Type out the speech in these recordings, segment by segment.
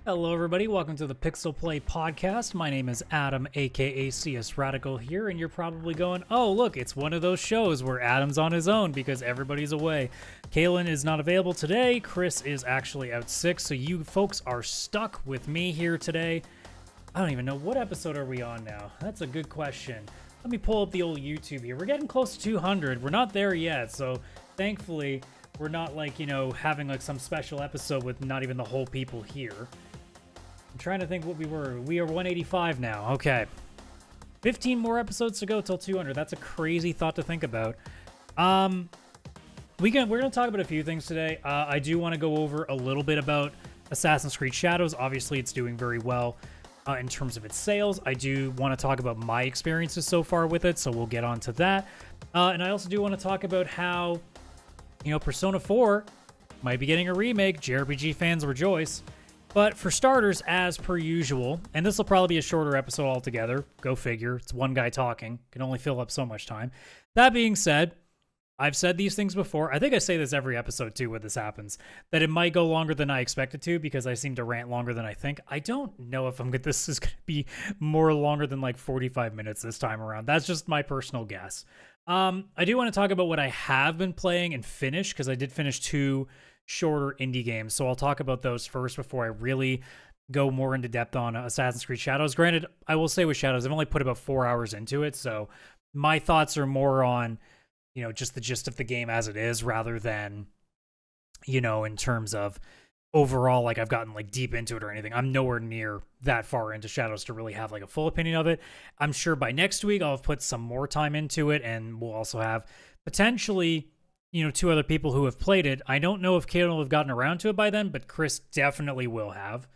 Hello, everybody. Welcome to the PixelPlay Podcast. My name is Adam, aka CS Radical here, and you're probably going, oh, look, it's one of those shows where Adam's on his own because everybody's away. Kaylan is not available today. Chris is actually out sick, so you folks are stuck with me here today. I don't even know, what episode are we on now? That's a good question. Let me pull up the old YouTube here. We're getting close to 200. We're not there yet, so thankfully, we're not like, you know, having like some special episode with not even the whole people here. I'm trying to think what we were. We are 185 now. Okay. 15 more episodes to go till 200. That's a crazy thought to think about. We're going to talk about a few things today. I do want to go over a little bit about Assassin's Creed Shadows. Obviously, it's doing very well in terms of its sales. I do want to talk about my experiences so far with it, so we'll get on to that. And I also do want to talk about how, you know, Persona 4 might be getting a remake. JRPG fans rejoice. But for starters, as per usual, and this will probably be a shorter episode altogether, go figure, it's one guy talking, can only fill up so much time. That being said, I've said these things before. I think I say this every episode too when this happens, that it might go longer than I expect it to because I seem to rant longer than I think. I don't know if this is going to be more longer than like 45 minutes this time around. That's just my personal guess. I do want to talk about what I have been playing and finish, because I did finish 2 shorter indie games, so I'll talk about those first before I really go more into depth on Assassin's Creed Shadows. Granted, I will say with Shadows, I've only put about 4 hours into it, so my thoughts are more on, you know, just the gist of the game as it is, rather than, you know, in terms of overall, like, I've gotten like deep into it or anything. I'm nowhere near that far into Shadows to really have like a full opinion of it. I'm sure by next week I'll have put some more time into it, and we'll also have potentially, you know, 2 other people who have played it. I don't know if Kaylan will have gotten around to it by then, but Chris definitely will have,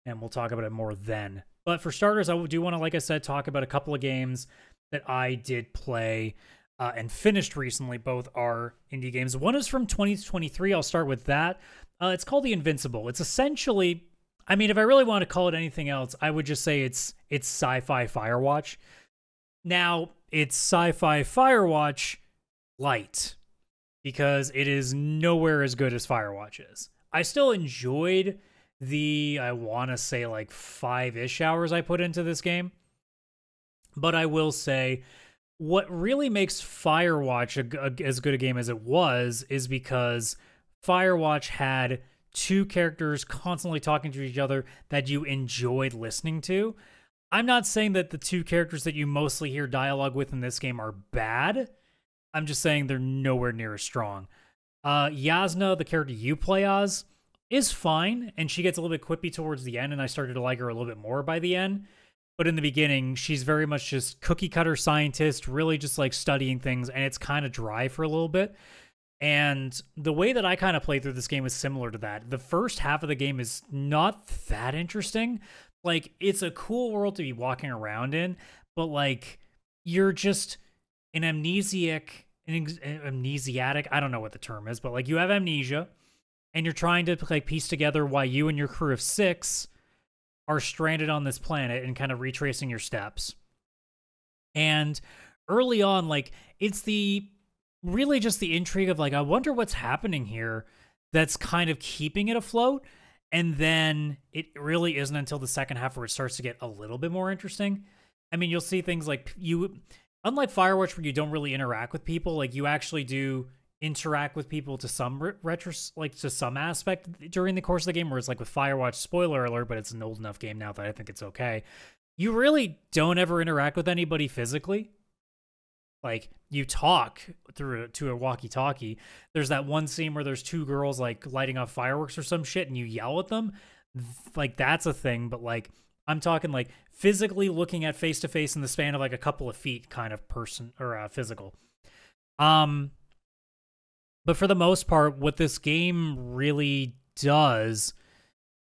and we'll talk about it more then. But for starters, I do want to, like I said, talk about a couple of games that I did play and finished recently. Both are indie games. One is from 2023. I'll start with that. It's called The Invincible. It's essentially, I mean, if I really want to call it anything else, I would just say it's sci-fi Firewatch. Now, it's sci-fi Firewatch light, because it is nowhere as good as Firewatch is. I still enjoyed the, I want to say like 5-ish hours I put into this game. But I will say, what really makes Firewatch as good a game as it was is because Firewatch had 2 characters constantly talking to each other that you enjoyed listening to. I'm not saying that the 2 characters that you mostly hear dialogue with in this game are bad. I'm just saying they're nowhere near as strong. Yasna, the character you play as, is fine, and she gets a little bit quippy towards the end, and I started to like her a little bit more by the end. But in the beginning, she's very much just cookie-cutter scientist, really just like studying things, and it's kind of dry for a little bit. And the way that I kind of played through this game is similar to that. The first half of the game is not that interesting. Like, it's a cool world to be walking around in, but like, you're just an amnesiac, I don't know what the term is, but like, you have amnesia, and you're trying to like piece together why you and your crew of 6 are stranded on this planet and kind of retracing your steps. And early on, like, it's really just the intrigue of like, I wonder what's happening here that's kind of keeping it afloat. And then it really isn't until the second half where it starts to get a little bit more interesting. I mean, you'll see things like unlike Firewatch, where you don't really interact with people, like, you actually do interact with people to some to some aspect during the course of the game, where it's like with Firewatch, spoiler alert, but it's an old enough game now that I think it's okay. You really don't ever interact with anybody physically. Like, you talk to a walkie-talkie. There's that one scene where there's 2 girls like lighting off fireworks or some shit, and you yell at them. Like, that's a thing, but like, I'm talking like physically looking at face to face in the span of like a couple of feet kind of person, or physical. But for the most part, what this game really does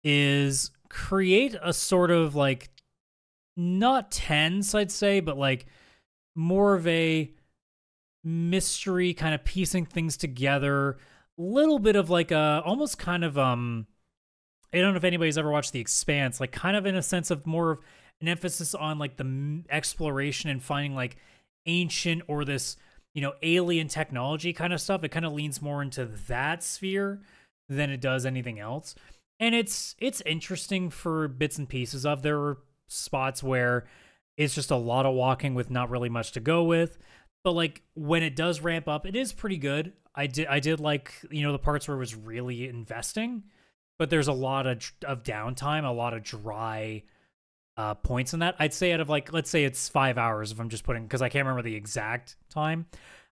is create a sort of like, not tense, I'd say, but like more of a mystery, kind of piecing things together. Little bit of like a, almost kind of, I don't know if anybody's ever watched The Expanse, like kind of in a sense of more of an emphasis on like the exploration and finding like ancient or this, you know, alien technology kind of stuff. It kind of leans more into that sphere than it does anything else. And it's interesting for bits and pieces of. There are spots where it's just a lot of walking with not really much to go with. But like when it does ramp up, it is pretty good. I did like, the parts where it was really investing, but there's a lot of downtime, a lot of dry points in that. I'd say out of like, let's say it's 5 hours if I'm just putting, because I can't remember the exact time.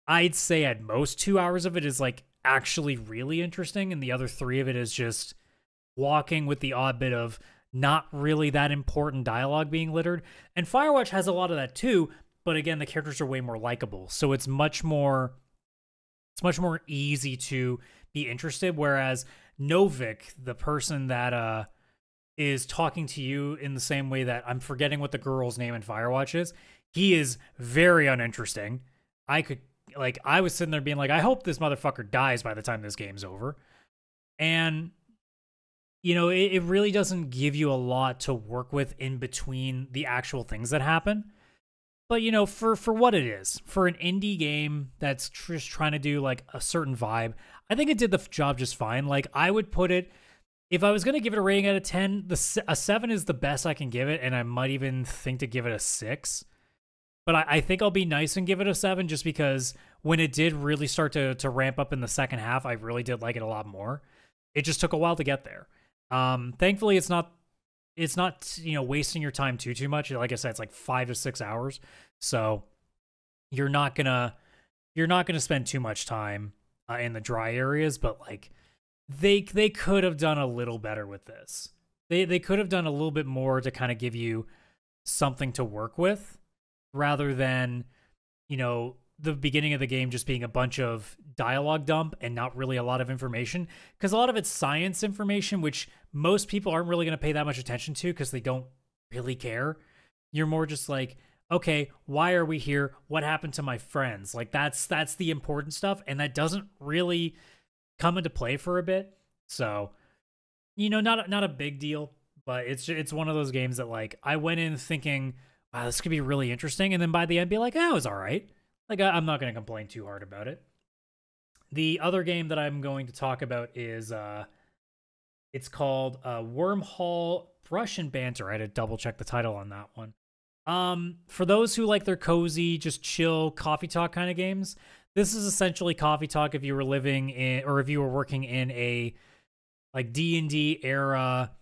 I'd say at most 2 hours of it is like actually really interesting, and the other 3 of it is just walking with the odd bit of not really that important dialogue being littered. And Firewatch has a lot of that too, but again, the characters are way more likable, so it's much more easy to be interested. Whereas Novik, the person that is talking to you in the same way that I'm forgetting what the girl's name in Firewatch is, he is very uninteresting. I was sitting there being like, I hope this motherfucker dies by the time this game's over. And it really doesn't give you a lot to work with in between the actual things that happen. But, for what it is, for an indie game that's just trying to do, like, a certain vibe, I think it did the job just fine. Like, I would put it, if I was going to give it a rating out of 10, a 7 is the best I can give it, and I might even think to give it a 6. But I think I'll be nice and give it a 7 just because when it did really start to ramp up in the second half, I really did like it a lot more. It just took a while to get there. Thankfully, it's not wasting your time too much. Like I said, it's like 5 to 6 hours, so you're not gonna spend too much time in the dry areas. But like they could have done a little better with this. They could have done a little bit more to kind of give you something to work with, rather than the beginning of the game just being a bunch of dialogue dump and not really a lot of information, because a lot of it's science information, which most people aren't really going to pay that much attention to because they don't really care. You're more just like, okay, why are we here? What happened to my friends? Like that's the important stuff, and that doesn't really come into play for a bit. So, not a big deal, but it's one of those games that like I went in thinking, wow, this could be really interesting, and then by the end be like, oh, it was all right. Like, I'm not going to complain too hard about it. The other game that I'm going to talk about is, it's called Wormhole Brush and Banter. I had to double check the title on that one. For those who like their cozy, just chill coffee talk kind of games, this is essentially coffee talk if you were living in, or if you were working in a like D&D era,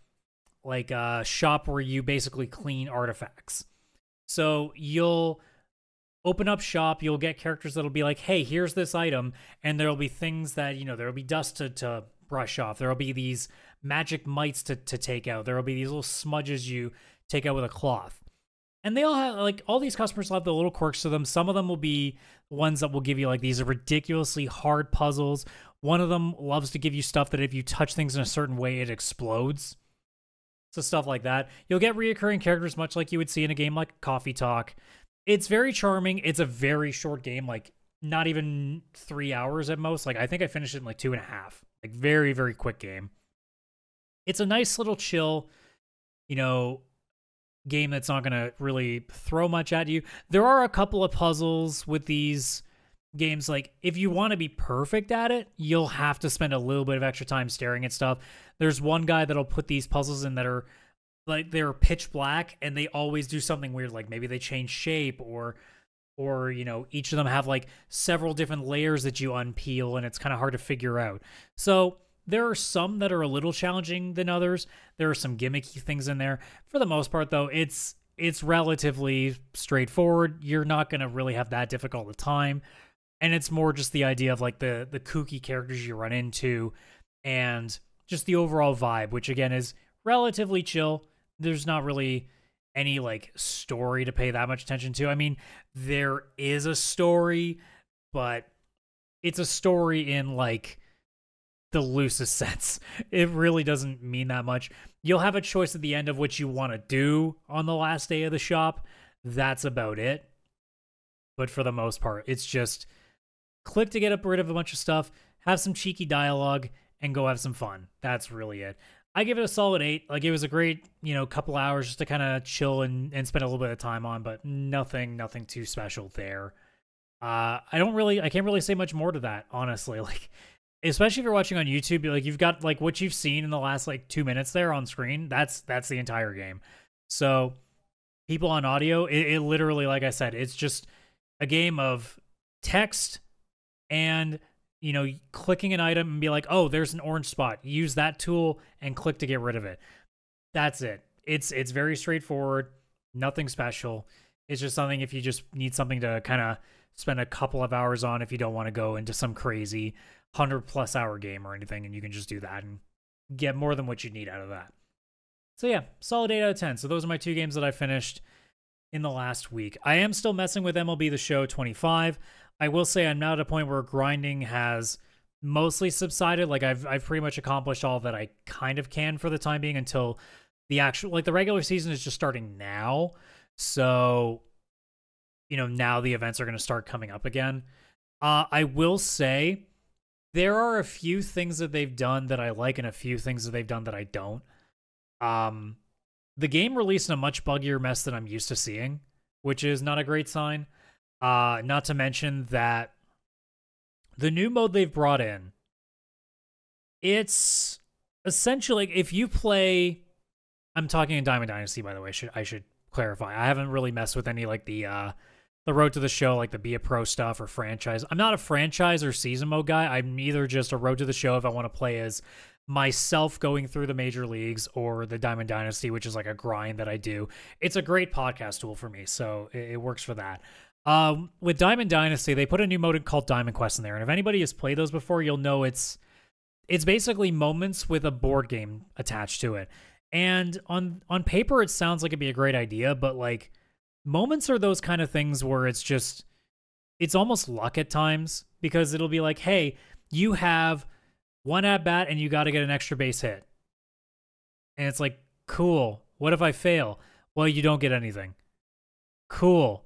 like a shop where you basically clean artifacts. So you'll open up shop, you'll get characters that'll be like, hey, here's this item, and there'll be things that, there'll be dust to brush off. There'll be these magic mites to take out. There'll be these little smudges you take out with a cloth. And they all have, like, all these customers will have the little quirks to them. Some of them will be ones that will give you, like, these ridiculously hard puzzles. One of them loves to give you stuff that if you touch things in a certain way, it explodes. So stuff like that. You'll get reoccurring characters, much like you would see in a game like Coffee Talk. It's very charming. It's a very short game, like not even 3 hours at most. Like I think I finished it in like 2.5. Like very, very quick game. It's a nice little chill, game that's not going to really throw much at you. There are a couple of puzzles with these games. Like if you want to be perfect at it, you'll have to spend a little bit of extra time staring at stuff. There's one guy that'll put these puzzles in that are like they're pitch black, and they always do something weird, like maybe they change shape, or each of them have like several different layers that you unpeel, and it's kind of hard to figure out. So there are some that are a little challenging than others. There are some gimmicky things in there. For the most part, though, it's relatively straightforward. You're not going to really have that difficult a time, and it's more just the idea of like the kooky characters you run into, and just the overall vibe, which again is relatively chill. There's not really any like story to pay that much attention to. I mean, there is a story, but it's a story in like the loosest sense. It really doesn't mean that much. You'll have a choice at the end of what you want to do on the last day of the shop. That's about it. But for the most part, it's just click to get rid of a bunch of stuff, have some cheeky dialogue, and go have some fun. That's really it. I give it a solid 8. Like, it was a great, couple hours just to kind of chill and spend a little bit of time on, but nothing too special there. I can't really say much more to that, honestly. Like, especially if you're watching on YouTube, like you've got like what you've seen in the last like 2 minutes there on screen. That's the entire game. So people on audio, it literally, like I said, it's just a game of text and, you know, clicking an item and be like, oh, there's an orange spot. Use that tool and click to get rid of it. That's it. It's very straightforward. Nothing special. It's just something if you just need something to kind of spend a couple of hours on if you don't want to go into some crazy 100+ hour game or anything, and you can just do that and get more than what you need out of that. So yeah, solid 8 out of 10. So those are my 2 games that I finished in the last week. I am still messing with MLB The Show 25. I will say I'm now at a point where grinding has mostly subsided. Like I've pretty much accomplished all that I kind of can for the time being until the actual, like the regular season is just starting now. So, you know, now the events are going to start coming up again. I will say there are a few things that they've done that I like and a few things that they've done that I don't. The game released in a much buggier mess than I'm used to seeing, which is not a great sign. Not to mention that the new mode they've brought in, it's essentially, if you play, I'm talking in Diamond Dynasty, by the way, I should clarify. I haven't really messed with any, like, the Road to the Show, like the Be a Pro stuff or franchise. I'm not a franchise or season mode guy. I'm either just a Road to the Show if I want to play as myself going through the major leagues, or the Diamond Dynasty, which is like a grind that I do. It's a great podcast tool for me, so it works for that. With Diamond Dynasty, they put a new mode called Diamond Quest in there, and if anybody has played those before, you'll know it's basically moments with a board game attached to it. And on paper, it sounds like it'd be a great idea, but like moments are those kind of things where it's almost luck at times, because it'll be like, hey, you have one at bat and you got to get an extra base hit. And it's like, cool. What if I fail? Well, you don't get anything. Cool.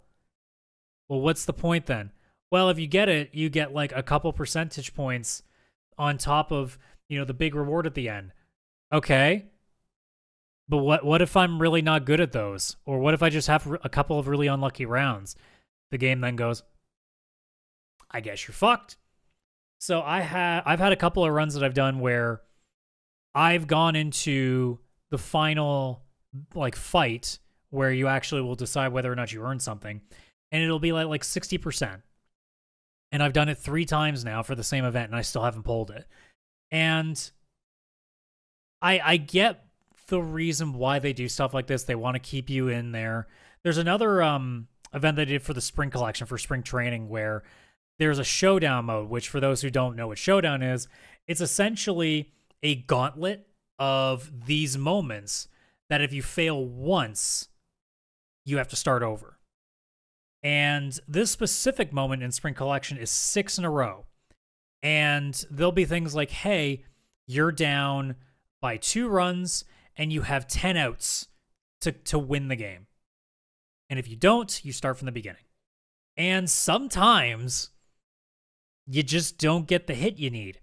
Well, what's the point then? Well, if you get it, you get like a couple percentage points on top of, you know, the big reward at the end. Okay. But what if I'm really not good at those? Or what if I just have a couple of really unlucky rounds? The game then goes, I guess you're fucked. So I've had a couple of runs that I've done where I've gone into the final like fight where you actually will decide whether or not you earn something, and it'll be like 60%. And I've done it 3 times now for the same event, and I still haven't pulled it. And I get the reason why they do stuff like this. They want to keep you in there. There's another event they did for the spring collection, for spring training, where there's a showdown mode, which for those who don't know what showdown is, it's essentially a gauntlet of these moments that if you fail once, you have to start over. And this specific moment in spring collection is 6 in a row. And there'll be things like, hey, you're down by 2 runs and you have 10 outs to win the game. And if you don't, you start from the beginning. And sometimes you just don't get the hit you need.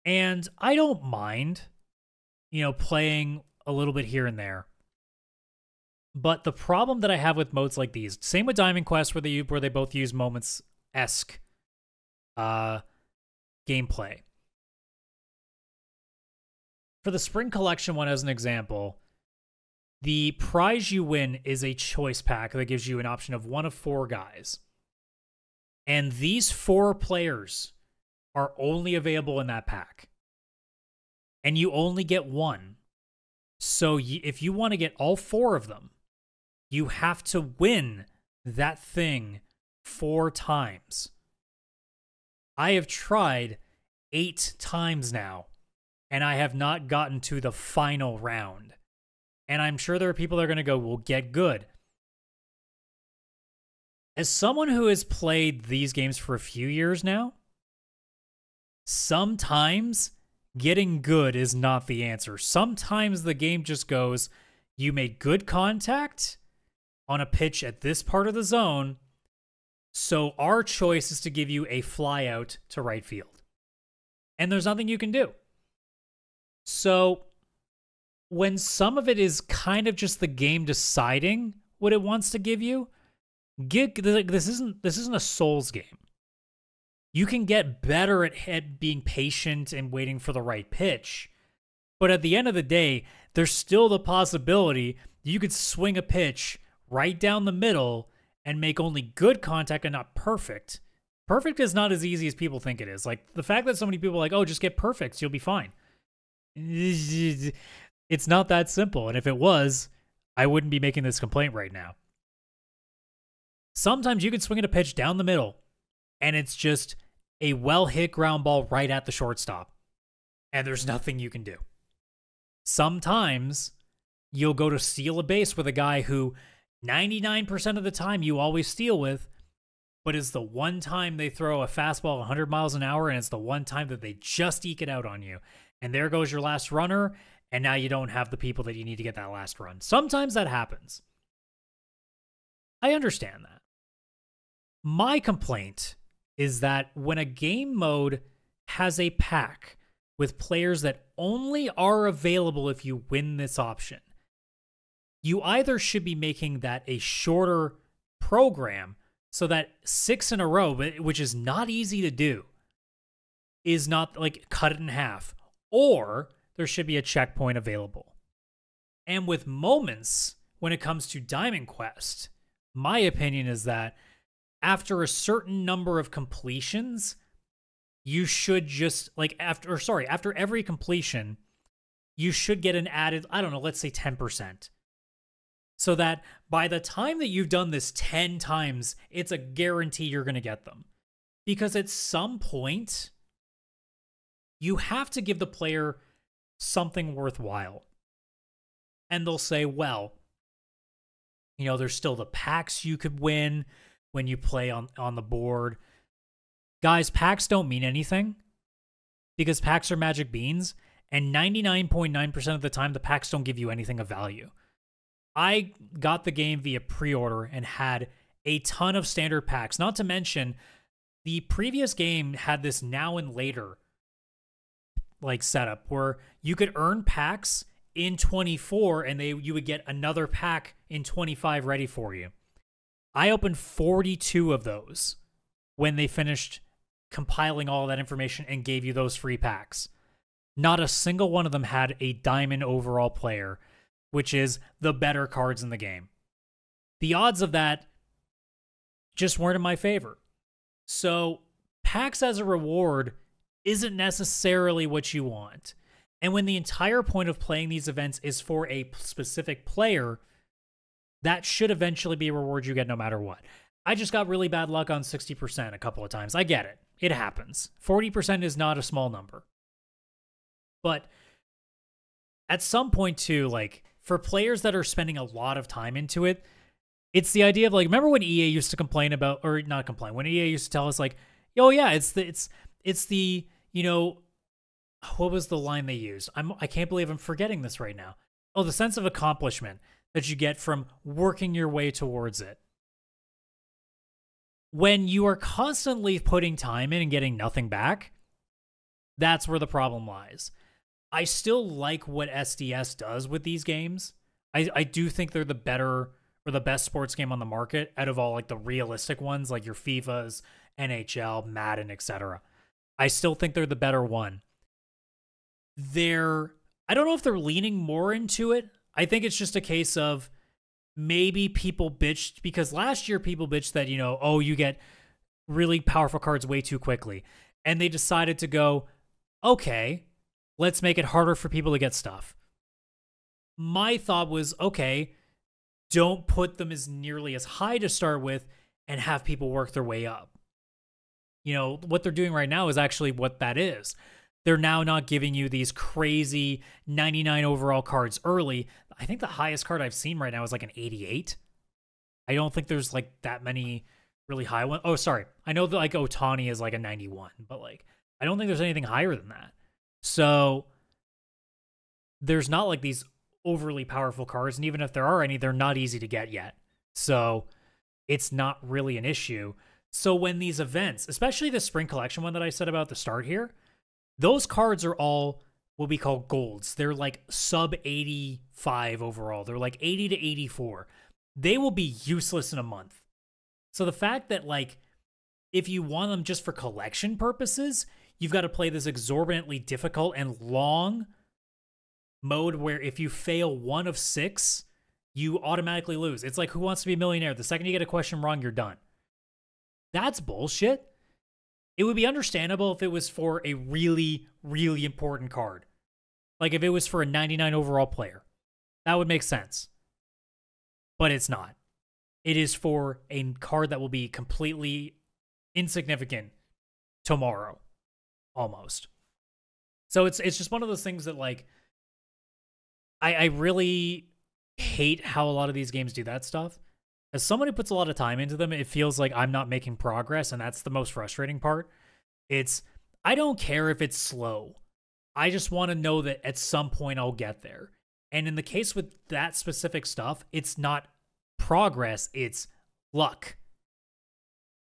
And I don't mind, you know, playing a little bit here and there. But the problem that I have with modes like these, same with Diamond Quest, where they both use moments-esque gameplay. For the Spring Collection one, as an example, the prize you win is a choice pack that gives you an option of 1 of 4 guys. And these 4 players are only available in that pack. And you only get 1. So if you want to get all 4 of them, you have to win that thing 4 times. I have tried 8 times now, and I have not gotten to the final round. And I'm sure there are people that are going to go, well, get good. As someone who has played these games for a few years now, sometimes getting good is not the answer. Sometimes the game just goes, you made good contact on a pitch at this part of the zone, so our choice is to give you a fly out to right field. And there's nothing you can do. So when some of it is kind of just the game deciding what it wants to give you, this isn't a Souls game. You can get better at being patient and waiting for the right pitch. But at the end of the day, there's still the possibility you could swing a pitch right down the middle and make only good contact and not perfect. Perfect is not as easy as people think it is. Like, the fact that so many people are like, oh, just get perfect, you'll be fine. It's not that simple. And if it was, I wouldn't be making this complaint right now. Sometimes you can swing at a pitch down the middle, and it's just a well-hit ground ball right at the shortstop, and there's nothing you can do. Sometimes you'll go to steal a base with a guy who 99% of the time you always steal with, but it's the one time they throw a fastball 100 miles an hour, and it's the one time that they just eke it out on you. And there goes your last runner, and now you don't have the people that you need to get that last run. Sometimes that happens. I understand that. My complaint is that when a game mode has a pack with players that only are available if you win this option, you either should be making that a shorter program so that 6 in a row, which is not easy to do, is not like cut it in half, or there should be a checkpoint available. And with moments, when it comes to Diamond Quest, my opinion is that after a certain number of completions, you should just, like, after every completion, you should get an added, I don't know, let's say 10%. So that by the time that you've done this 10 times, it's a guarantee you're going to get them. Because at some point, you have to give the player something worthwhile. And they'll say, well, you know, there's still the packs you could win when you play on the board. Guys, packs don't mean anything because packs are magic beans, and 99.9% of the time, the packs don't give you anything of value. I got the game via pre-order and had a ton of standard packs, not to mention the previous game had this now and later like setup where you could earn packs in 24 and you would get another pack in 25 ready for you. I opened 42 of those when they finished compiling all that information and gave you those free packs. Not a single one of them had a diamond overall player, which is the better cards in the game. The odds of that just weren't in my favor. So packs as a reward isn't necessarily what you want. And when the entire point of playing these events is for a specific player, that should eventually be a reward you get no matter what. I just got really bad luck on 60% a couple of times. I get it. It happens. 40% is not a small number. But at some point too, like for players that are spending a lot of time into it, it's the idea of like, remember when EA used to complain about, or not complain, when EA used to tell us like, oh yeah, it's the, you know, what was the line they used? I can't believe I'm forgetting this right now. Oh, the sense of accomplishment that you get from working your way towards it. When you are constantly putting time in and getting nothing back, that's where the problem lies. I still like what SDS does with these games. I do think they're the better or the best sports game on the market out of all like the realistic ones, like your FIFAs, NHL, Madden, etc. I still think they're the better one. I don't know if they're leaning more into it. I think it's just a case of maybe people bitched because last year people bitched that, you know, oh, you get really powerful cards way too quickly. And they decided to go, okay, let's make it harder for people to get stuff. My thought was, okay, don't put them as nearly as high to start with and have people work their way up. You know, what they're doing right now is actually what that is. They're now not giving you these crazy 99 overall cards early. I think the highest card I've seen right now is like an 88. I don't think there's like that many really high ones. Oh, sorry. I know that like Otani is like a 91, but like I don't think there's anything higher than that. So there's not like these overly powerful cards, and even if there are any, they're not easy to get yet. So it's not really an issue. So when these events, especially the spring collection one that I said about at the start here, those cards are all what we call golds. They're like sub 85 overall. They're like 80 to 84. They will be useless in a month. So the fact that like if you want them just for collection purposes, you've got to play this exorbitantly difficult and long mode where if you fail 1 of 6, you automatically lose. It's like Who Wants to Be a Millionaire? The second you get a question wrong, you're done. That's bullshit. It would be understandable if it was for a really, really important card. Like if it was for a 99 overall player. That would make sense. But it's not. It is for a card that will be completely insignificant tomorrow. Almost. So it's just one of those things that, like, I really hate how a lot of these games do that stuff. As someone who puts a lot of time into them, it feels like I'm not making progress, and that's the most frustrating part. I don't care if it's slow. I just want to know that at some point I'll get there. And in the case with that specific stuff, it's not progress, it's luck.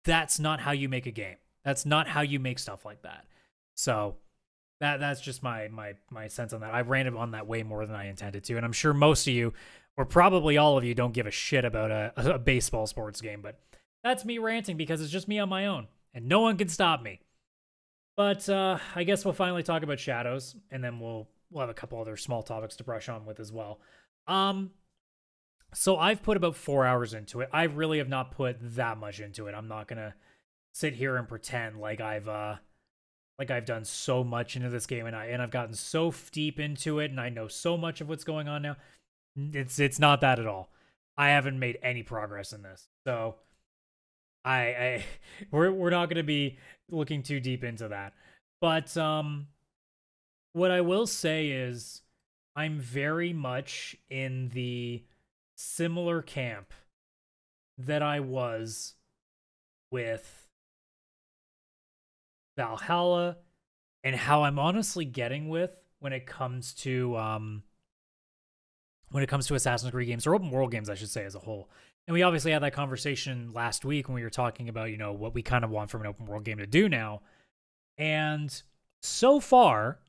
That's not how you make a game. That's not how you make stuff like that. So that's just my sense on that. I ranted on that way more than I intended to, and I'm sure most of you, or probably all of you, don't give a shit about a baseball sports game, but that's me ranting because it's just me on my own, and no one can stop me. But I guess we'll finally talk about Shadows, and then we'll have a couple other small topics to brush on with as well. So I've put about 4 hours into it. I really have not put that much into it. I'm not gonna sit here and pretend like I've done so much into this game, and I've gotten so deep into it, and I know so much of what's going on now. It's not that at all. I haven't made any progress in this, so we're not going to be looking too deep into that. But what I will say is I'm very much in the similar camp that I was with Valhalla, and how I'm honestly getting with when it comes to Assassin's Creed games, or open world games, I should say, as a whole. And we obviously had that conversation last week when we were talking about, you know, what we kind of want from an open world game to do now. And so far,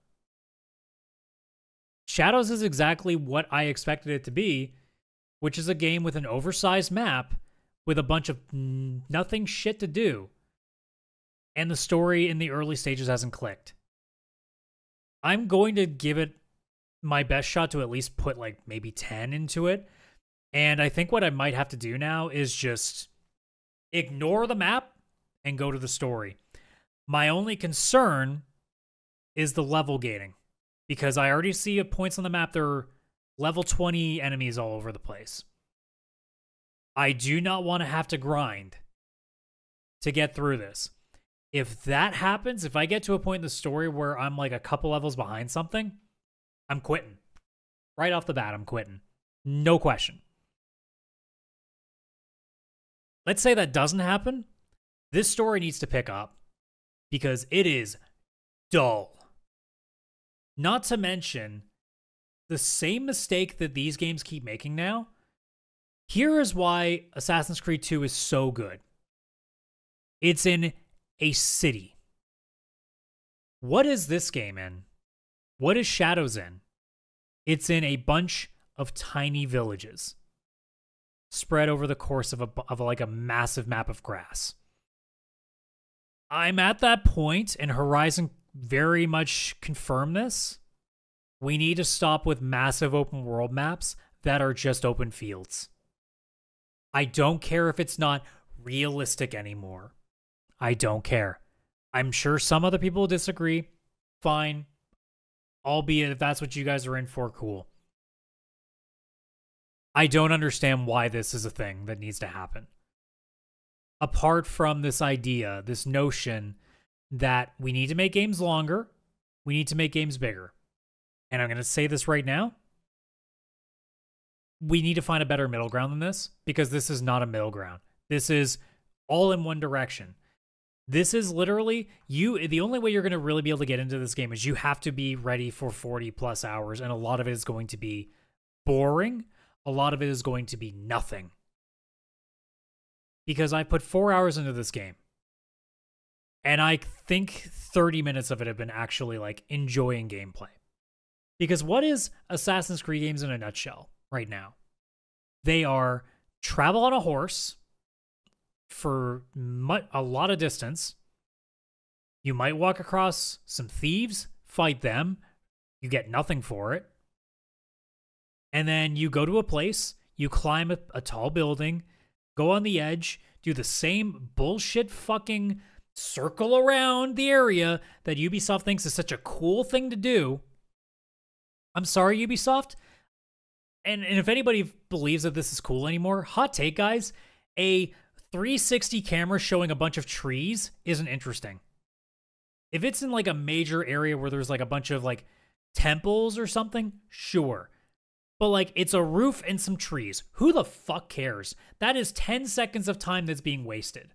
Shadows is exactly what I expected it to be, which is a game with an oversized map with a bunch of nothing shit to do. And the story in the early stages hasn't clicked. I'm going to give it my best shot to at least put like maybe 10 into it. And I think what I might have to do now is just ignore the map and go to the story. My only concern is the level gating, because I already see points on the map. There are level 20 enemies all over the place. I do not want to have to grind to get through this. If that happens, if I get to a point in the story where I'm like a couple levels behind something, I'm quitting. Right off the bat, I'm quitting. No question. Let's say that doesn't happen. This story needs to pick up because it is dull. Not to mention the same mistake that these games keep making now. Here is why Assassin's Creed 2 is so good. It's in a city. What is this game in? What is Shadows in? It's in a bunch of tiny villages spread over the course of like a massive map of grass. I'm at that point, and Horizon very much confirmed this. We need to stop with massive open world maps that are just open fields. I don't care if it's not realistic anymore. I don't care. I'm sure some other people will disagree. Fine. Albeit if that's what you guys are in for, cool. I don't understand why this is a thing that needs to happen. Apart from this idea, this notion that we need to make games longer, we need to make games bigger. And I'm going to say this right now. We need to find a better middle ground than this, because this is not a middle ground. This is all in one direction. This is literally, the only way you're going to really be able to get into this game is you have to be ready for 40 plus hours, and a lot of it is going to be boring. A lot of it is going to be nothing. Because I put 4 hours into this game, and I think 30 minutes of it have been actually like enjoying gameplay. Because what is Assassin's Creed games in a nutshell right now? They are travel on a horse, for a lot of distance. You might walk across some thieves, fight them. You get nothing for it. And then you go to a place, you climb a tall building, go on the edge, do the same bullshit fucking circle around the area that Ubisoft thinks is such a cool thing to do. I'm sorry, Ubisoft. And if anybody believes that this is cool anymore, hot take, guys, a 360 camera showing a bunch of trees isn't interesting. If it's in like a major area where there's like a bunch of like temples or something, sure. But like it's a roof and some trees. Who the fuck cares? That is 10 seconds of time that's being wasted.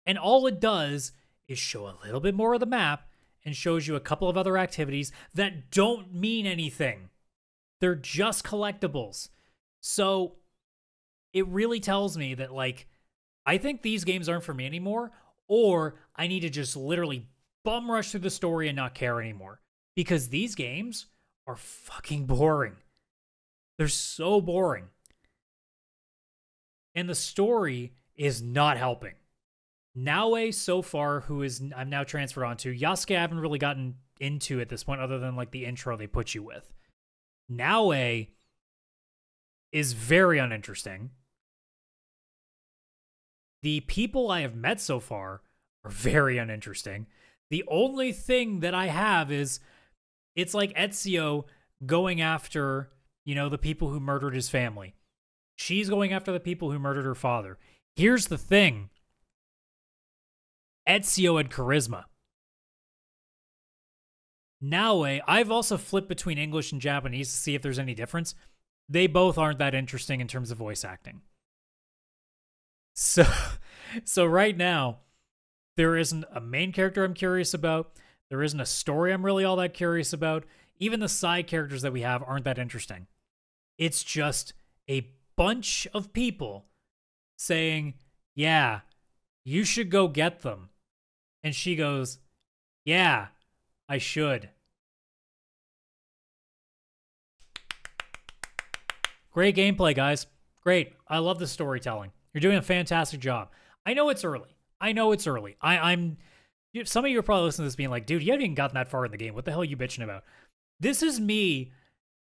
And all it does is show a little bit more of the map and shows you a couple of other activities that don't mean anything. They're just collectibles. So it really tells me that, like, I think these games aren't for me anymore, or I need to just literally bum rush through the story and not care anymore. Because these games are fucking boring. They're so boring. And the story is not helping. Naue, so far, who is I'm now transferred onto, Yasuke I haven't really gotten into at this point other than like the intro they put you with. Naue is very uninteresting. The people I have met so far are very uninteresting. The only thing that I have is it's like Ezio going after, the people who murdered his family. She's going after the people who murdered her father. Here's the thing. Ezio had charisma. Naue, I've also flipped between English and Japanese to see if there's any difference. They both aren't that interesting in terms of voice acting. So right now, there isn't a main character I'm curious about. There isn't a story I'm really all that curious about. Even the side characters that we have aren't that interesting. It's just a bunch of people saying, yeah, you should go get them. And she goes, yeah, I should. Great gameplay, guys. Great. I love the storytelling. You're doing a fantastic job. I know it's early. I'm some of you are probably listening to this being like, dude, you haven't even gotten that far in the game. What the hell are you bitching about? This is me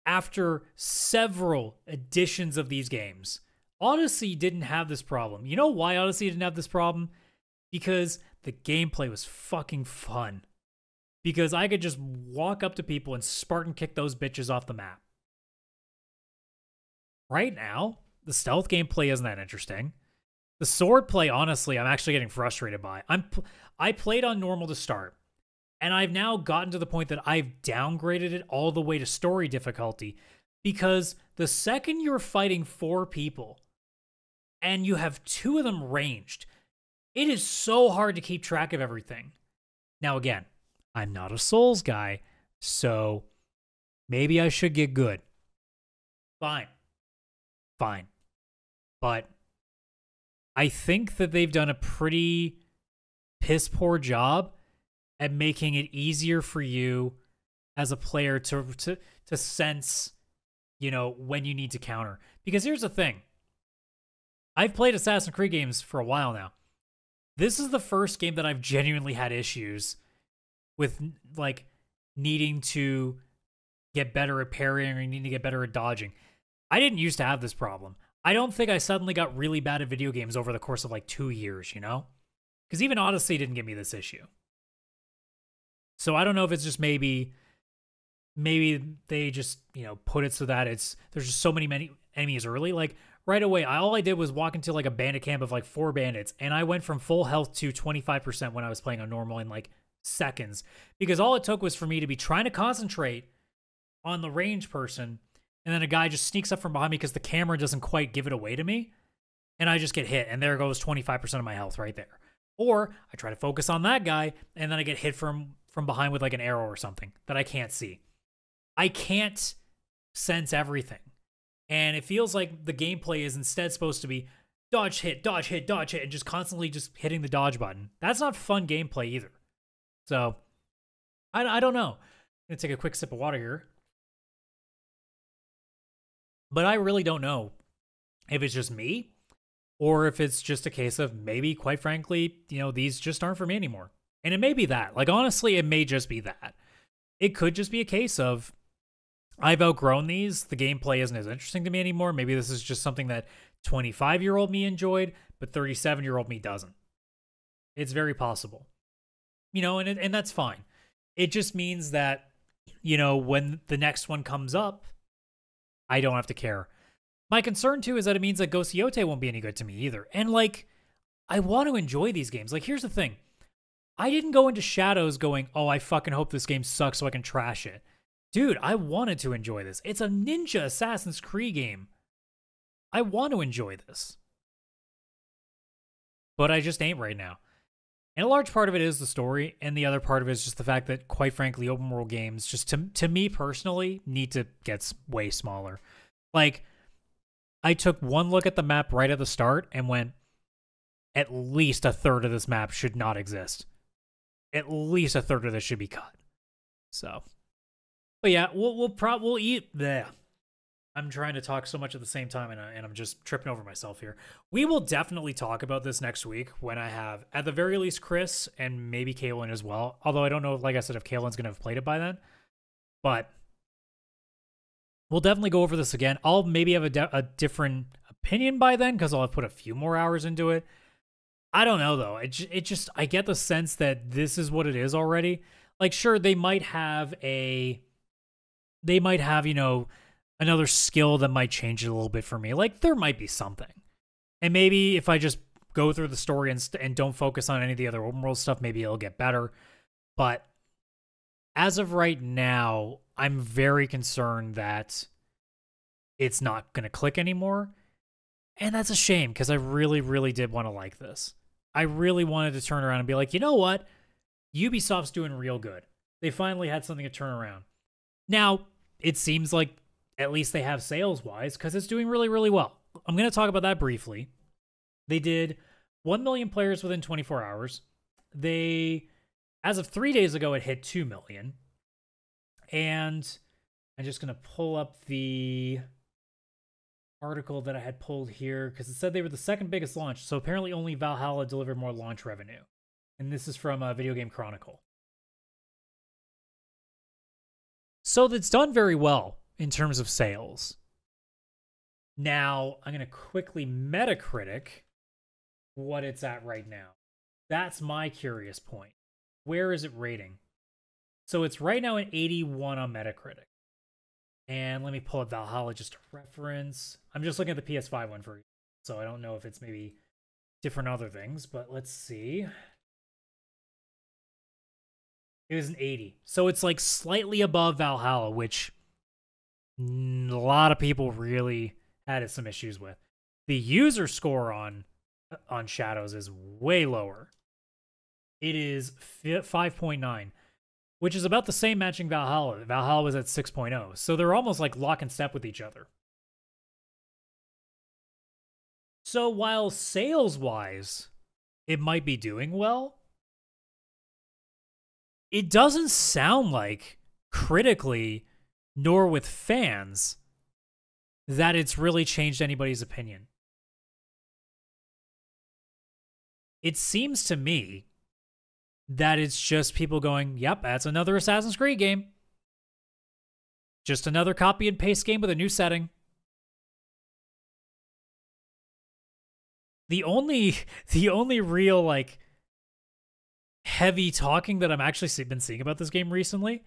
after several editions of these games. Odyssey didn't have this problem. You know why Odyssey didn't have this problem? Because the gameplay was fucking fun. Because I could just walk up to people and Spartan kick those bitches off the map. Right now, the stealth gameplay isn't that interesting. The sword play, honestly, I'm actually getting frustrated by. I played on normal to start, and I've now gotten to the point that I've downgraded it all the way to story difficulty, because the second you're fighting 4 people, and you have 2 of them ranged, it is so hard to keep track of everything. Now again, I'm not a Souls guy, so maybe I should get good. Fine. But I think that they've done a pretty piss poor job at making it easier for you as a player to sense, when you need to counter. Because here's the thing. I've played Assassin's Creed games for a while now. This is the first game that I've genuinely had issues with, like, needing to get better at parrying or needing to get better at dodging. I didn't used to have this problem. I don't think I suddenly got really bad at video games over the course of like 2 years, Because even Odyssey didn't give me this issue. So I don't know if it's just maybe they just, put it so that there's just so many enemies early. Like right away, all I did was walk into like a bandit camp of like 4 bandits, and I went from full health to 25% when I was playing on normal in like seconds. Because all it took was for me to be trying to concentrate on the range person, and then a guy just sneaks up from behind me because the camera doesn't quite give it away to me, and I just get hit, and there goes 25% of my health right there. Or I try to focus on that guy, and then I get hit from behind with like an arrow or something that I can't see. I can't sense everything. And it feels like the gameplay is instead supposed to be dodge, hit, dodge, hit, dodge, hit, and just constantly just hitting the dodge button. That's not fun gameplay either. So, I don't know. I'm going to take a quick sip of water here. But I really don't know if it's just me or if it's just a case of maybe, quite frankly, these just aren't for me anymore. And it may be that. Like, honestly, it may just be that. It could just be a case of I've outgrown these. The gameplay isn't as interesting to me anymore. Maybe this is just something that 25-year-old me enjoyed, but 37-year-old me doesn't. It's very possible. And that's fine. It just means that, when the next one comes up, I don't have to care. My concern, too, is that it means that Ghost Yote won't be any good to me either. And, like, I want to enjoy these games. Like, here's the thing. I didn't go into Shadows going, oh, I fucking hope this game sucks so I can trash it. Dude, I wanted to enjoy this. It's a ninja Assassin's Creed game. I want to enjoy this. But I just ain't right now. And a large part of it is the story, and the other part of it is just the fact that, quite frankly, open world games, just to me personally, need to get way smaller. Like, I took one look at the map right at the start and went, at least a third of this map should not exist. At least a third of this should be cut. So, but yeah, we'll eat there. I'm trying to talk so much at the same time, and I'm just tripping over myself here. We will definitely talk about this next week when I have, at the very least, Chris and maybe Kaylan as well. Although I don't know, like I said, if Kaylan's going to have played it by then. But we'll definitely go over this again. I'll maybe have a different opinion by then because I'll have put a few more hours into it. I don't know, though. I get the sense that this is what it is already. Like, sure, they might have, another skill that might change it a little bit for me. Like, there might be something. And maybe if I just go through the story and don't focus on any of the other open world stuff, maybe it'll get better. But as of right now, I'm very concerned that it's not going to click anymore. And that's a shame, because I really, really did want to like this. I really wanted to turn around and be like, you know what? Ubisoft's doing real good. They finally had something to turn around. Now, it seems like at least they have sales-wise, because it's doing really, really well. I'm going to talk about that briefly. They did 1 million players within 24 hours. As of 3 days ago, it hit 2 million. And I'm just going to pull up the article that I had pulled here, because it said they were the second biggest launch. So apparently only Valhalla delivered more launch revenue. And this is from Video Game Chronicle. So that's done very well in terms of sales. Now, I'm going to quickly Metacritic what it's at right now. That's my curious point. Where is it rating? So it's right now an 81 on Metacritic. And let me pull up Valhalla just to reference. I'm just looking at the PS5 one for you, so I don't know if it's maybe different other things, but let's see. It was an 80. So it's like slightly above Valhalla, which a lot of people really had some issues with. The user score on Shadows is way lower. It is 5.9, which is about the same matching Valhalla. Valhalla was at 6.0, so they're almost like lock and step with each other. So while sales-wise, it might be doing well, it doesn't sound like critically, nor with fans, that it's really changed anybody's opinion. It seems to me that it's just people going, yep, that's another Assassin's Creed game. Just another copy and paste game with a new setting. The only real, like, heavy talking that I'm actually been seeing about this game recently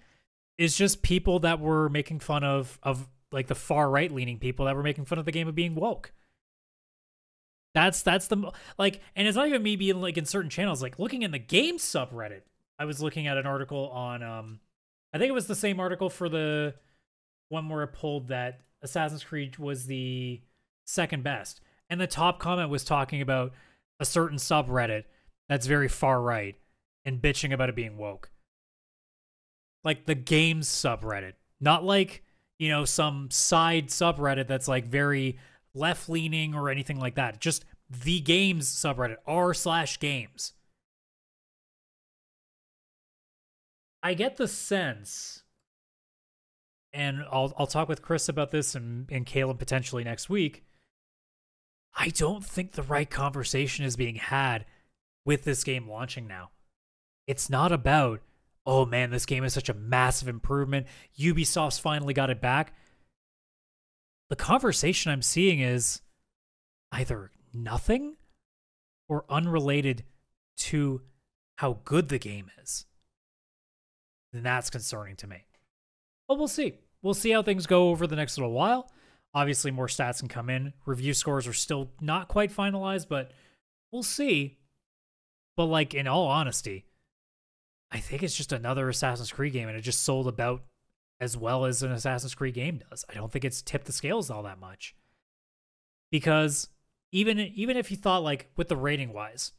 is just people that were making fun of like the far right leaning people that were making fun of the game of being woke. That's the, like, and it's not even me being like in certain channels, like looking in the game subreddit. I was looking at an article on, I think it was the same article for the one where it pulled that Assassin's Creed was the second best. And the top comment was talking about a certain subreddit that's very far right and bitching about it being woke. Like the games subreddit, not like, some side subreddit that's like very left-leaning or anything like that. Just the games subreddit, r/games. I get the sense, and I'll talk with Chris about this and Kaylan potentially next week, I don't think the right conversation is being had with this game launching now. It's not about, oh man, this game is such a massive improvement. Ubisoft's finally got it back. The conversation I'm seeing is either nothing or unrelated to how good the game is. And that's concerning to me. But we'll see. We'll see how things go over the next little while. Obviously, more stats can come in. Review scores are still not quite finalized, but we'll see. But, like, in all honesty, I think it's just another Assassin's Creed game, and it just sold about as well as an Assassin's Creed game does. I don't think it's tipped the scales all that much. Because even if you thought, like, with the rating-wise,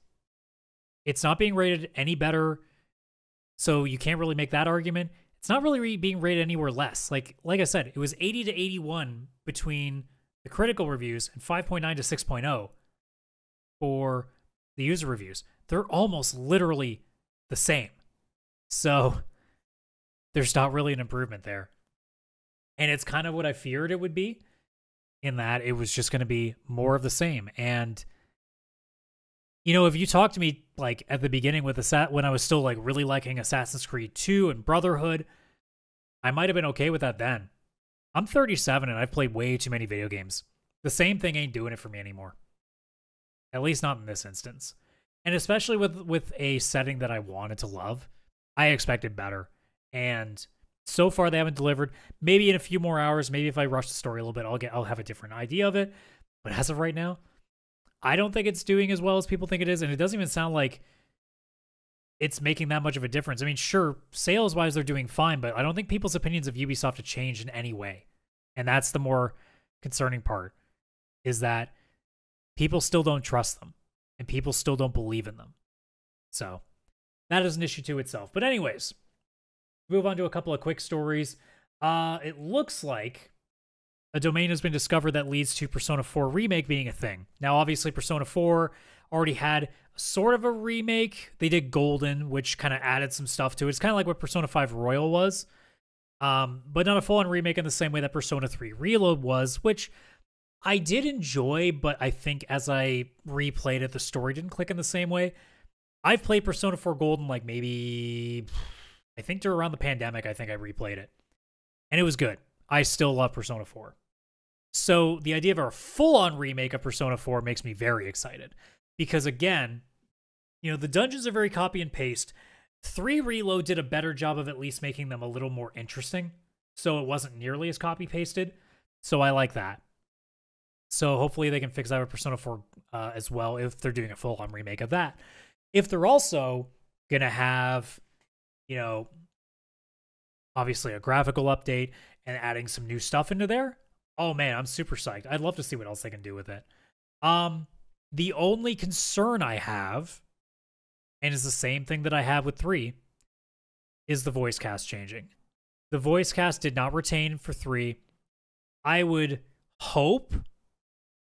it's not being rated any better, so you can't really make that argument. It's not really being rated anywhere less. Like I said, it was 80 to 81 between the critical reviews and 5.9 to 6.0 for the user reviews. They're almost literally the same. So there's not really an improvement there. And it's kind of what I feared it would be, in that it was just going to be more of the same. And you know, if you talked to me like at the beginning with when I was still like really liking Assassin's Creed 2 and Brotherhood, I might have been okay with that then. I'm 37 and I've played way too many video games. The same thing ain't doing it for me anymore. At least not in this instance. And especially with a setting that I wanted to love, I expected better. And so far they haven't delivered. Maybe in a few more hours, maybe if I rush the story a little bit, I'll have a different idea of it. But as of right now, I don't think it's doing as well as people think it is, and it doesn't even sound like it's making that much of a difference. I mean, sure, sales-wise, they're doing fine, but I don't think people's opinions of Ubisoft have changed in any way. And that's the more concerning part, is that people still don't trust them, and people still don't believe in them. So that is an issue to itself. But anyways, move on to a couple of quick stories. It looks like a domain has been discovered that leads to Persona 4 Remake being a thing. Now, obviously, Persona 4 already had sort of a remake. They did Golden, which kind of added some stuff to it. It's kind of like what Persona 5 Royal was, but not a full-on remake in the same way that Persona 3 Reload was, which I did enjoy, but I think as I replayed it, the story didn't click in the same way. I've played Persona 4 Golden like maybe, I think during around the pandemic, I think I replayed it. And it was good. I still love Persona 4. So the idea of a full-on remake of Persona 4 makes me very excited. Because again, you know, the dungeons are very copy and paste. 3 Reload did a better job of at least making them a little more interesting. So it wasn't nearly as copy-pasted. So I like that. So hopefully they can fix that with Persona 4 as well if they're doing a full-on remake of that. If they're also going to have, you know, obviously a graphical update and adding some new stuff into there, oh man, I'm super psyched. I'd love to see what else they can do with it. The only concern I have, and it's the same thing that I have with 3, is the voice cast changing. The voice cast did not retain for 3. I would hope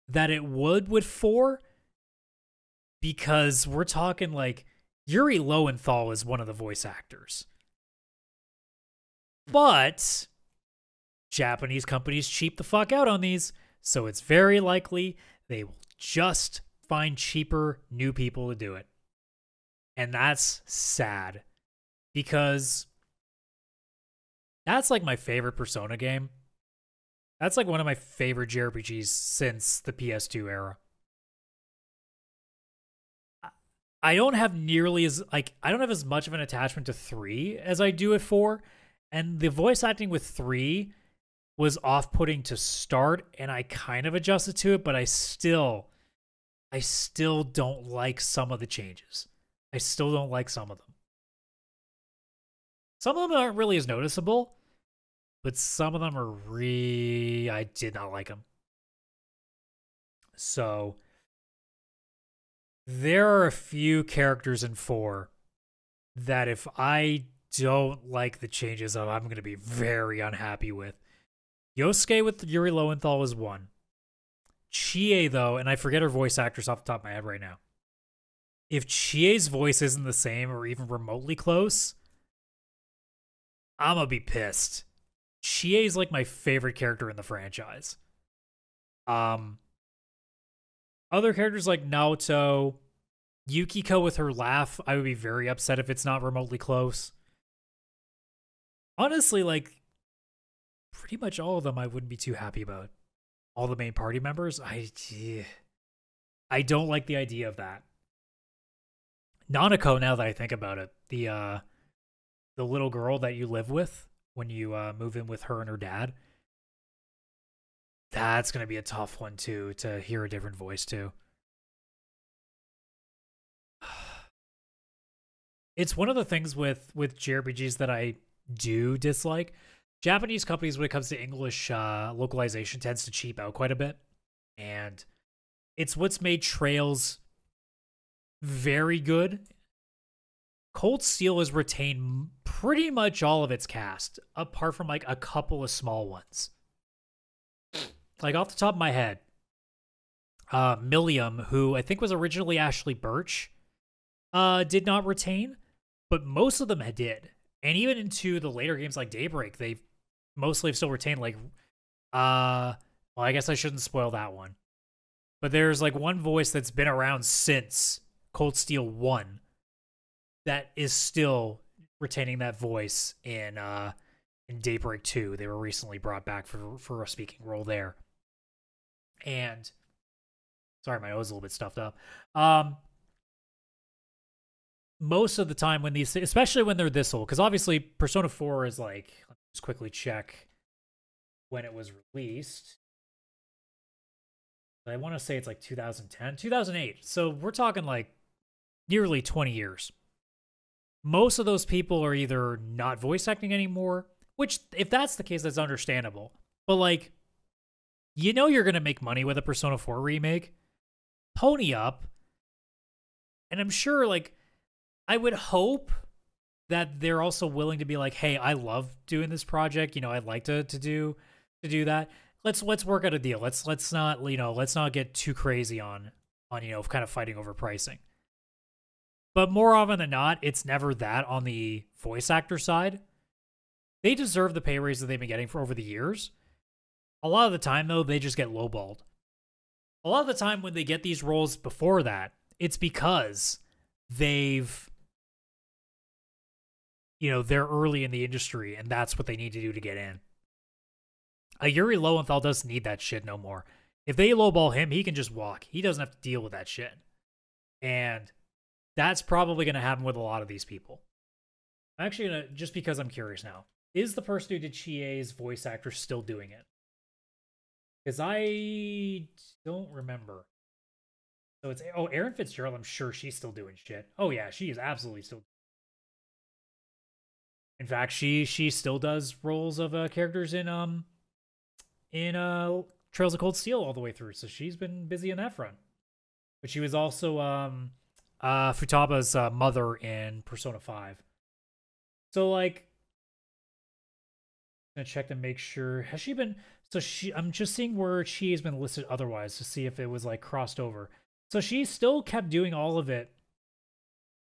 that it would with 4, because we're talking like Yuri Lowenthal is one of the voice actors. But Japanese companies cheap the fuck out on these, so it's very likely they will just find cheaper new people to do it. And that's sad, because that's like my favorite Persona game. That's like one of my favorite JRPGs since the PS2 era. I don't have as much of an attachment to 3 as I do with 4, and the voice acting with 3 was off-putting to start, and I kind of adjusted to it, but I still don't like some of the changes. I still don't like some of them. Some of them aren't really as noticeable, but some of them are I did not like them. So there are a few characters in 4 that if I don't like the changes of, I'm going to be very unhappy with. Yosuke with Yuri Lowenthal is one. Chie, though, and I forget her voice actress off the top of my head right now. If Chie's voice isn't the same or even remotely close, I'm going to be pissed. Chie's like my favorite character in the franchise. Other characters like Naoto, Yukiko with her laugh, I would be very upset if it's not remotely close. Honestly, like, pretty much all of them I wouldn't be too happy about. All the main party members, I don't like the idea of that. Nanako, now that I think about it, the little girl that you live with when you move in with her and her dad, that's gonna be a tough one too, to hear a different voice too. It's one of the things with JRPGs that I do dislike. Japanese companies, when it comes to English localization, tends to cheap out quite a bit, and it's what's made Trails very good. Cold Steel has retained pretty much all of its cast, apart from like a couple of small ones. Like off the top of my head, Milliam, who I think was originally Ashley Birch, did not retain, but most of them did. And even into the later games like Daybreak, they mostly have still retained. Like, well, I guess I shouldn't spoil that one. But there's like one voice that's been around since Cold Steel 1 that is still retaining that voice in Daybreak 2. They were recently brought back for a speaking role there. And sorry, my nose is a little bit stuffed up. Most of the time when these, especially when they're this old, because obviously Persona 4 is like, let's just quickly check when it was released. I want to say it's like 2010, 2008. So we're talking like nearly 20 years. Most of those people are either not voice acting anymore, which if that's the case, that's understandable. But like, you know you're going to make money with a Persona 4 remake. Pony up. And I'm sure, like, I would hope that they're also willing to be like, hey, I love doing this project. You know, I'd like to do that. Let's work out a deal. Let's not get too crazy on kind of fighting over pricing. But more often than not, it's never that on the voice actor side. They deserve the pay raise that they've been getting for over the years. A lot of the time, though, they just get lowballed. A lot of the time when they get these roles before that, it's because they're early in the industry, and that's what they need to do to get in. Yuri Lowenthal doesn't need that shit no more. If they lowball him, he can just walk. He doesn't have to deal with that shit. And that's probably going to happen with a lot of these people. I'm actually going to, just because I'm curious now, is the person who did Chie's voice actor still doing it? Because I don't remember. So it's, Erin Fitzgerald, I'm sure she's still doing shit. Oh yeah, she is absolutely still. In fact, she still does roles of characters in Trails of Cold Steel all the way through. So she's been busy in that front. But she was also Futaba's mother in Persona 5. So like, I'm gonna check to make sure, has she been, so I'm just seeing where she has been listed otherwise to see if it was like crossed over. So she still kept doing all of it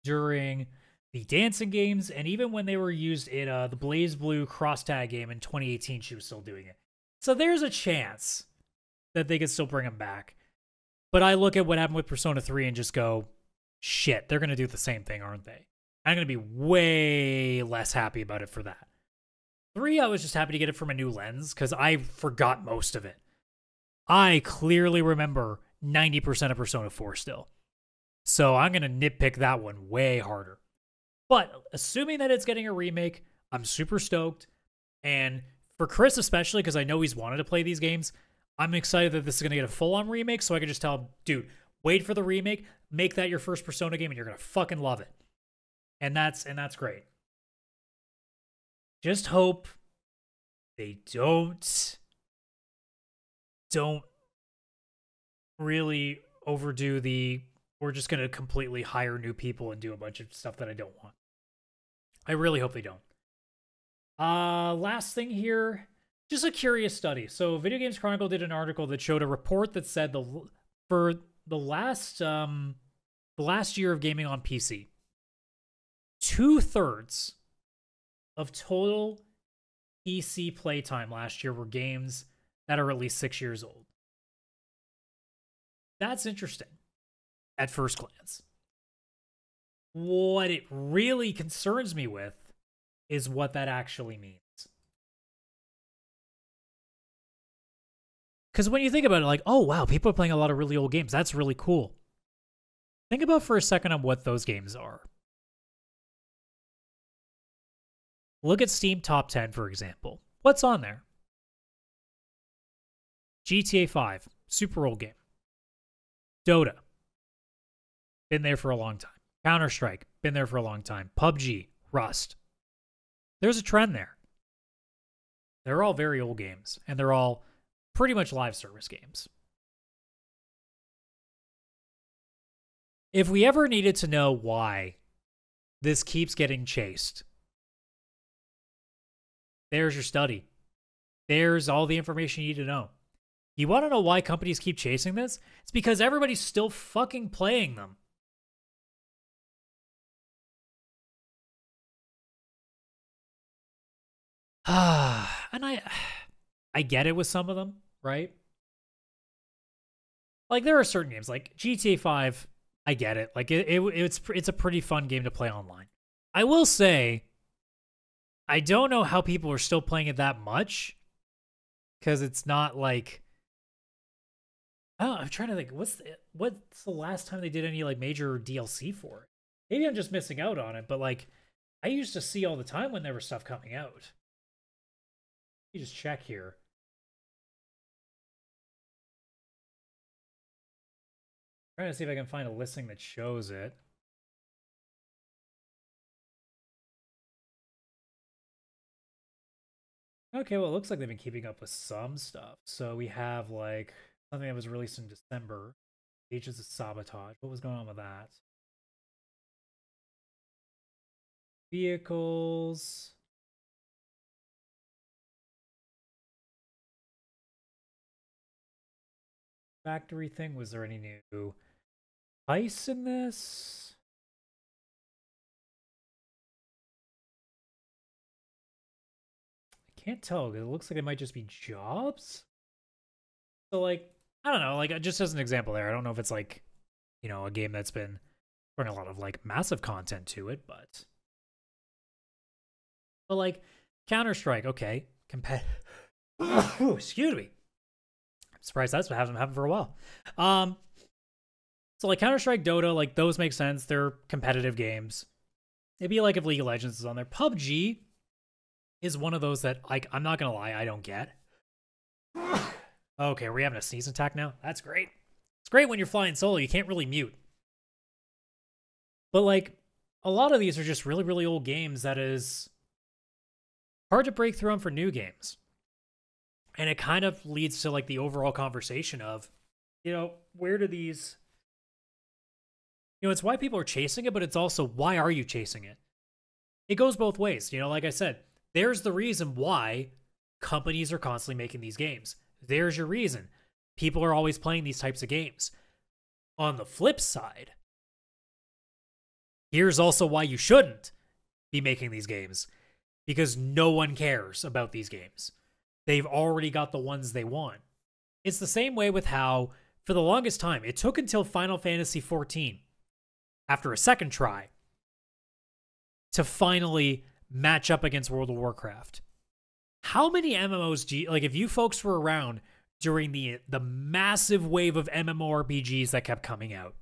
during the dancing games, and even when they were used in the Blaze Blue cross tag game in 2018, she was still doing it. So there's a chance that they could still bring them back. But I look at what happened with Persona 3 and just go, shit, they're going to do the same thing, aren't they? I'm going to be way less happy about it for that. 3, I was just happy to get it from a new lens because I forgot most of it. I clearly remember 90% of Persona 4 still. So I'm going to nitpick that one way harder. But assuming that it's getting a remake, I'm super stoked. And for Chris especially, because I know he's wanted to play these games, I'm excited that this is going to get a full-on remake, so I can just tell him, dude, wait for the remake, make that your first Persona game, and you're going to fucking love it. And that's great. Just hope they don't really overdo we're just going to completely hire new people and do a bunch of stuff that I don't want. I really hope they don't. Last thing here, just a curious study. So Video Games Chronicle did an article that showed a report that said for the last year of gaming on PC, 2/3 of total PC playtime last year were games that are at least 6 years old. That's interesting at first glance. What it really concerns me with is what that actually means. Because when you think about it, like, oh, wow, people are playing a lot of really old games. That's really cool. Think about for a second on what those games are. Look at Steam Top 10, for example. What's on there? GTA 5, super old game. Dota, been there for a long time. Counter-Strike, been there for a long time. PUBG, Rust. There's a trend there. They're all very old games, and they're all pretty much live service games. If we ever needed to know why this keeps getting chased, there's your study. There's all the information you need to know. You want to know why companies keep chasing this? It's because everybody's still fucking playing them. And I get it with some of them, right? Like, there are certain games, like GTA 5, I get it. Like, it's a pretty fun game to play online. I will say, I don't know how people are still playing it that much, because it's not like, oh, I'm trying to think, what's the last time they did any like major DLC for it? Maybe I'm just missing out on it, but like, I used to see all the time when there was stuff coming out. Let me just check here. Trying to see if I can find a listing that shows it. Okay, well, it looks like they've been keeping up with some stuff. So we have like something that was released in December. Ages of Sabotage. What was going on with that? Vehicles. Factory thing. Was there any new ice in this? I can't tell. It looks like it might just be jobs. So like, I don't know, like just as an example there, I don't know if it's like, you know, a game that's been running a lot of like massive content to it, but like Counter-Strike, okay, excuse me. I'm surprised that's what hasn't happened for a while. So like Counter-Strike, Dota, like those make sense. They're competitive games. It'd be like if League of Legends is on there. PUBG is one of those that, like, I'm not gonna lie, I don't get. Okay, are we having a sneeze attack now? That's great. It's great when you're flying solo. You can't really mute. But, like, a lot of these are just really, really old games that is hard to break through on for new games. And it kind of leads to, like, the overall conversation of, you know, where do these... You know, it's why people are chasing it, but it's also, why are you chasing it? It goes both ways. You know, like I said, there's the reason why companies are constantly making these games. There's your reason. People are always playing these types of games. On the flip side, here's also why you shouldn't be making these games. Because no one cares about these games. They've already got the ones they want. It's the same way with how, for the longest time, it took until Final Fantasy XIV, after a second try, to finally match up against World of Warcraft. How many MMOs do you, like, if you folks were around during the massive wave of MMORPGs that kept coming out,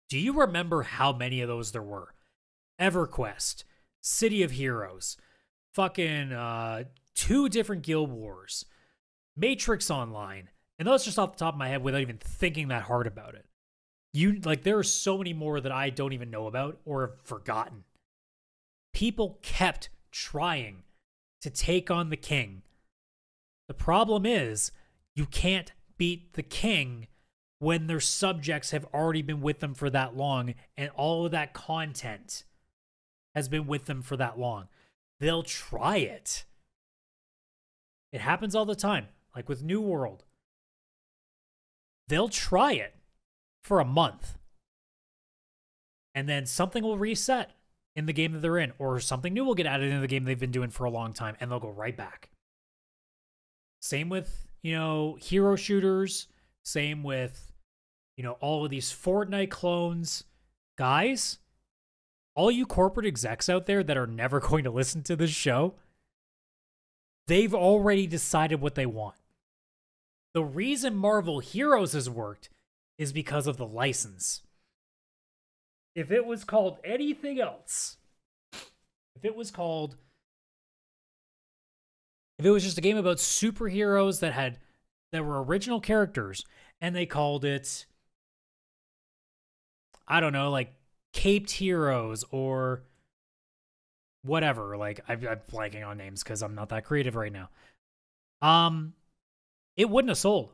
do you remember how many of those there were? EverQuest, City of Heroes, fucking 2 different Guild Wars, Matrix Online, and that's just off the top of my head without even thinking that hard about it. There are so many more that I don't even know about or have forgotten. People kept trying to take on the king. The problem is, you can't beat the king when their subjects have already been with them for that long and all of that content has been with them for that long. They'll try it. It happens all the time, like with New World. They'll try it for a month, and then something will reset in the game that they're in, or something new will get added into the game they've been doing for a long time, and they'll go right back. Same with, you know, hero shooters, Same with, all of these Fortnite clones. Guys, all you corporate execs out there that are never going to listen to this show, they've already decided what they want. The reason Marvel Heroes has worked is because of the license. If it was called anything else, if it was just a game about superheroes that were original characters, and they called it, I don't know, like Caped Heroes or whatever. Like, I'm blanking on names because I'm not that creative right now. It wouldn't have sold.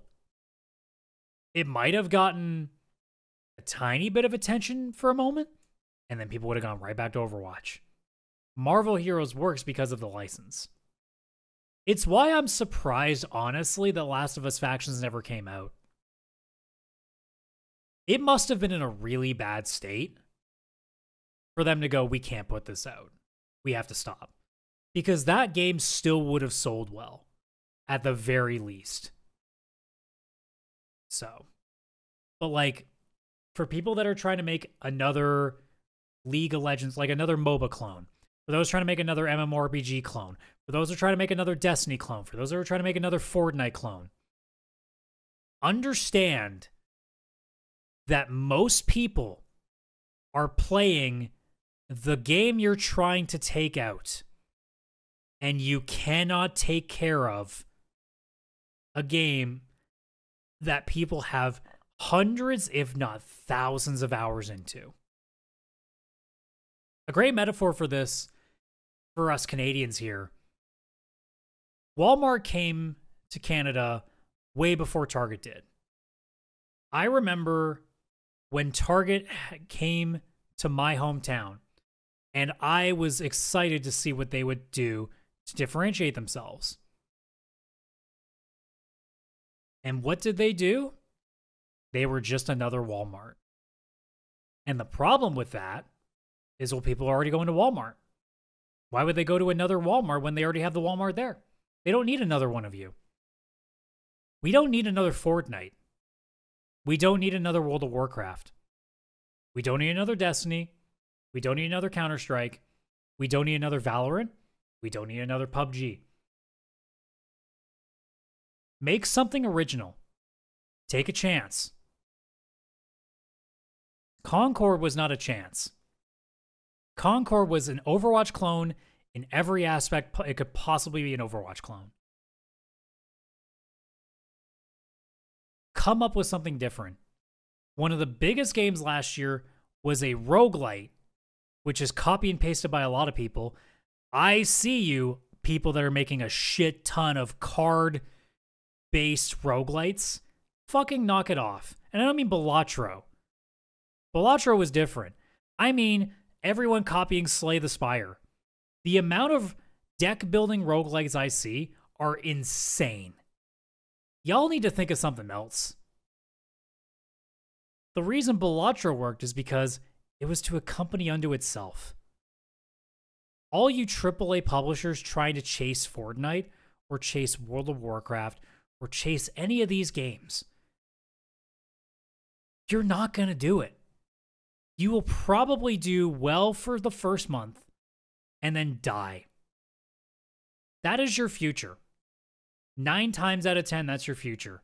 It might have gotten a tiny bit of attention for a moment, and then people would have gone right back to Overwatch. Marvel Heroes works because of the license. It's why I'm surprised, honestly, that Last of Us Factions never came out. It must have been in a really bad state for them to go, we can't put this out. We have to stop. Because that game still would have sold well, at the very least. So, but like, for people that are trying to make another League of Legends, like another MOBA clone, for those trying to make another MMORPG clone, for those who are trying to make another Destiny clone, for those who are trying to make another Fortnite clone, understand that most people are playing the game you're trying to take out, and you cannot take care of a game that people have hundreds, if not thousands of hours into. A great metaphor for this, for us Canadians here, Walmart came to Canada way before Target did. I remember when Target came to my hometown, and I was excited to see what they would do to differentiate themselves. And what did they do? They were just another Walmart. And the problem with that is, well, people are already going to Walmart. Why would they go to another Walmart when they already have the Walmart there? They don't need another one of you. We don't need another Fortnite. We don't need another World of Warcraft. We don't need another Destiny. We don't need another Counter-Strike. We don't need another Valorant. We don't need another PUBG. Make something original. Take a chance. Concord was not a chance. Concord was an Overwatch clone in every aspect it could possibly be an Overwatch clone. Come up with something different. One of the biggest games last year was a roguelite, which is copy and pasted by a lot of people. I see you, people that are making a shit ton of card-based roguelites. Fucking knock it off. And I don't mean Balatro. Balatro was different. I mean everyone copying Slay the Spire. The amount of deck-building roguelites I see are insane. Y'all need to think of something else. The reason Balatro worked is because it was to a company unto itself. All you AAA publishers trying to chase Fortnite or chase World of Warcraft or chase any of these games, you're not going to do it. You will probably do well for the first month and then die. That is your future. 9 times out of 10, that's your future.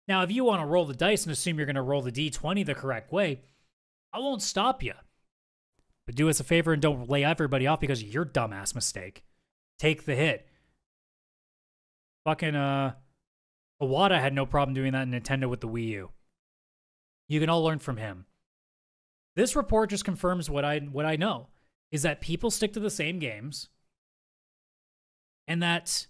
Now, if you want to roll the dice and assume you're going to roll the D20 the correct way, I won't stop you. But do us a favor and don't lay everybody off because of your dumbass mistake. Take the hit. Fucking, Iwata had no problem doing that in Nintendo with the Wii U. You can all learn from him. This report just confirms what I know, is that people stick to the same games, and that,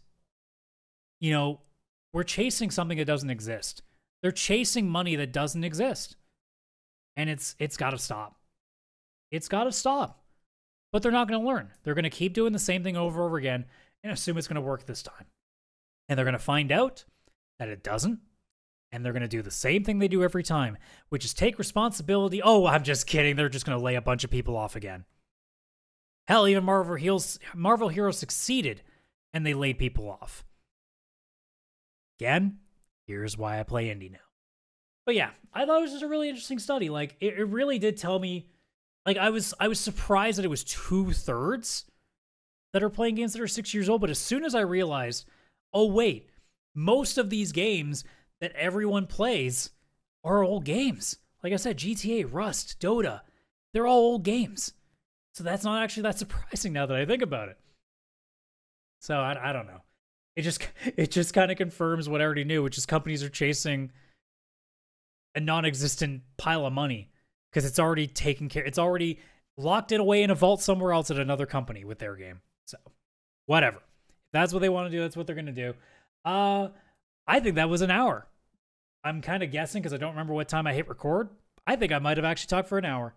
we're chasing something that doesn't exist. They're chasing money that doesn't exist. And it's got to stop. It's got to stop. But they're not going to learn. They're going to keep doing the same thing over and over again and assume it's going to work this time. And they're going to find out that it doesn't. And they're going to do the same thing they do every time, which is take responsibility. Oh, I'm just kidding. They're just going to lay a bunch of people off again. Hell, even Marvel Heroes succeeded and they laid people off. Again, here's why I play indie now. But yeah, I thought it was just a really interesting study. Like, it really did tell me, like, I was surprised that it was 2/3 that are playing games that are 6 years old. But as soon as I realized, oh wait, most of these games that everyone plays are old games. Like I said, GTA, Rust, Dota, they're all old games. So that's not actually that surprising now that I think about it. So I don't know. It just kind of confirms what I already knew, which is companies are chasing a non-existent pile of money because it's already taken care. It's already locked it away in a vault somewhere else at another company with their game. So whatever. If that's what they want to do, that's what they're going to do. I think that was an hour. I'm kind of guessing because I don't remember what time I hit record. I think I might have actually talked for an hour.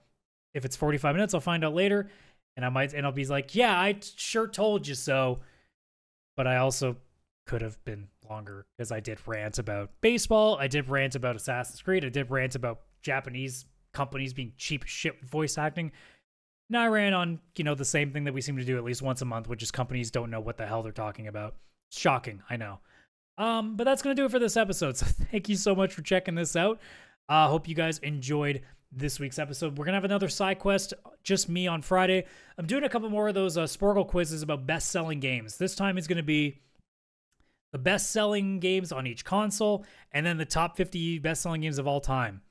If it's 45 minutes, I'll find out later. And I'll be like, yeah, I sure told you so. But I also could have been longer because I did rant about baseball. I did rant about Assassin's Creed. I did rant about Japanese companies being cheap as shit with voice acting. Now I ran on, the same thing that we seem to do at least once a month, which is companies don't know what the hell they're talking about. Shocking, I know. But that's going to do it for this episode. So thank you so much for checking this out. Hope you guys enjoyed this week's episode. We're going to have another side quest, just me on Friday. I'm doing a couple more of those Sporkle quizzes about best-selling games. This time it's going to be the best-selling games on each console, and then the top 50 best-selling games of all time.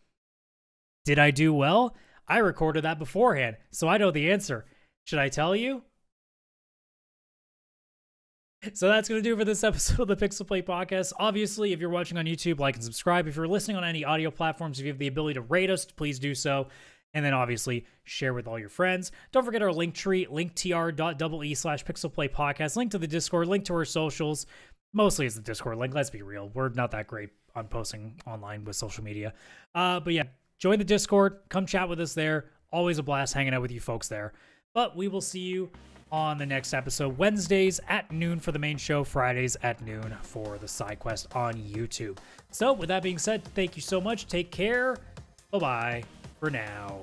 Did I do well? I recorded that beforehand, so I know the answer. Should I tell you? So that's going to do it for this episode of the PixelPlay Podcast. Obviously, if you're watching on YouTube, like and subscribe. If you're listening on any audio platforms, if you have the ability to rate us, please do so. And then obviously share with all your friends. Don't forget our link tree, linktr.ee/PixelPlay Podcast. Link to the Discord, link to our socials. Mostly it's the Discord link. Let's be real. We're not that great on posting online with social media. But yeah, join the Discord. Come chat with us there. Always a blast hanging out with you folks there. But we will see you on the next episode. Wednesdays at noon for the main show. Fridays at noon for the side quest on YouTube. So with that being said, thank you so much. Take care. Bye-bye for now.